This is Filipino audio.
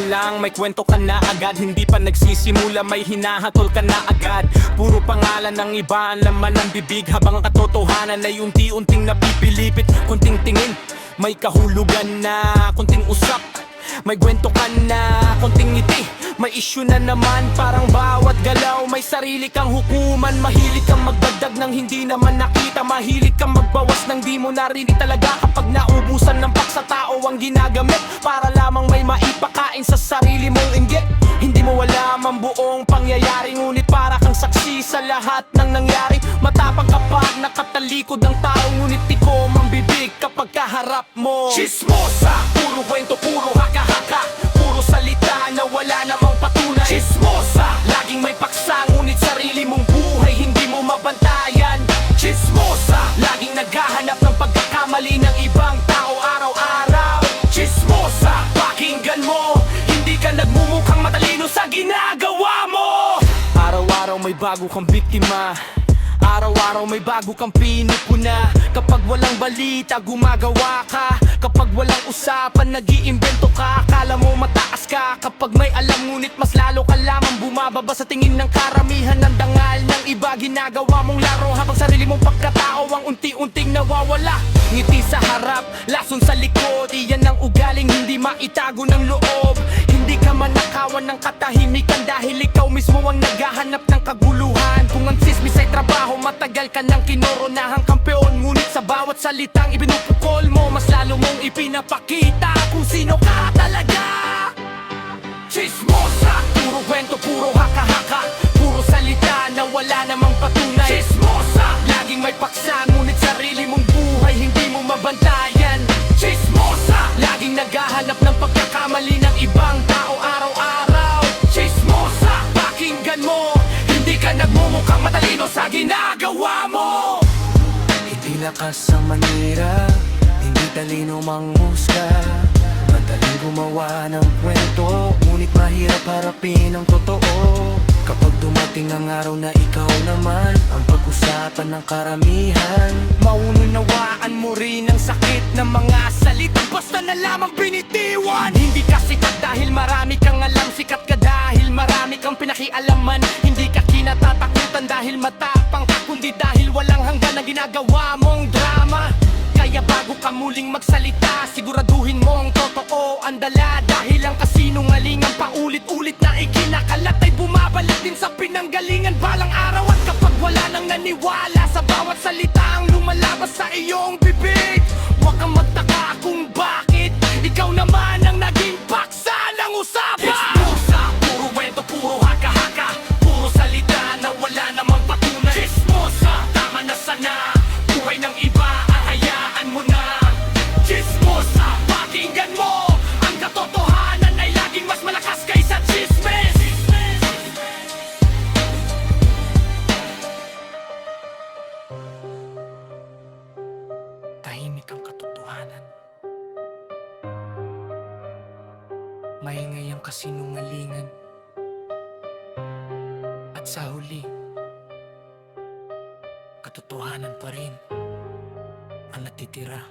lang, may kwento ka na agad. Hindi pa nagsisimula, may hinahatol ka na agad. Puro pangalan ng iba, ang laman ng bibig. Habang ang katotohanan ay unti-unting napipilipit. Kunting tingin, may kahulugan na kunting usap. May kwento ka na kunting ngiti. May issue na naman, parang bawat galaw may sarili kang hukuman. Mahilig kang magdagdag ng hindi naman nakita. Mahilig kang magbawas ng di mo narinig talaga. Kapag naubusan ng paksa tao ang ginagamit para lamang may maipakain sa sarili mong inggit. Hindi mo alam ang buong pangyayari, ngunit para kang saksi sa lahat ng nangyari. Matapang kapag nakatalikod ang tao, ngunit tikom ang bibig kapag kaharap mo. Chismosa, puro kwento, puro haka-haka, puro salita na wala namang patunay. Chismosa, laging may paksa, ngunit sarili mong buhay hindi mo mabantayan. Chismosa, laging naghahanap ng pagkakamali ng ibang tao araw-araw. Chismosa, pakinggan mo, hindi ka nagmumukhang matalino sa ginagawa mo. Araw-araw may bago kang biktima, araw-araw may bago kang pinupuna. Kapag walang balita, gumagawa ka. Kapag walang usapan, nag-iimbento ka. Akala mo mataas ka kapag may alam, ngunit mas lalo ka lamang bumababa sa tingin ng karamihan. Ng dangal ng iba, ginagawa mong laro, habang sarili mong pagkatao ang unti-unting nawawala. Ngiti sa harap, lason sa likod, iyan ang ugaling hindi maitago ng loob. Hindi ka manakawan ng katahimikan dahil ikaw mismo ang naghahanap ng kaguluhan. Kung ang sismis ay trabaho, matagal ka ng kinoronahang kampeon, ngunit sa bawat salitang ibinupukol mo, mas lalo mong ipinapakita kung sino ka talaga. Chismosa, puro kwento, puro haka-haka, puro salita na wala namang patunay. Chismosa, laging may paksa, ngunit sarili mong buhay hindi mo mabantayan. Chismosa, laging naghahanap ng pagkakamali ng ibang tao araw-araw. Chismosa, pakinggan mo, hindi ka nagmumukhang matalino sa ginagawa mo. Hindi lakas ang manira, hindi talino manghusga. Madaling gumawa ng kwento, ngunit mahirap harapin ang totoo. Kapag dumating ang araw na ikaw naman ang pag-usapan ng karamihan, maununawaan mo rin ang sakit ng mga salita basta na lamang binitiwan. Hindi ka sikat dahil marami kang alam, sikat ka dahil marami kang pinakialaman. Hindi ka kinatatakutan dahil matapang ka, kundi dahil walang hanggan ang ginagawa mong drama. Kaya bago ka muling magsalita, siguraduhin mong totoo ang dala. Dahil ang kasinungalingan paulit-ulit na ikinakalat ay bumabalik din sa pinanggalingan balang araw. At kapag wala nang naniwala sa bawat salita ang lumalabas sa iyong bibig, huwag kang magtaka kung bakit ikaw naman ang naging paksa ng usapan. Chismosa, puro kwento, puro haka-haka, puro salita na wala namang patunay. Chismosa, tama na sana, buhay ng iba mo na. Chismosa, pakinggan mo, ang katotohanan ay laging mas malakas kaysa chismis. Tahimik ang katotohanan, maingay ang kasinungalingan, at sa huli, katotohanan pa rin ang natitira.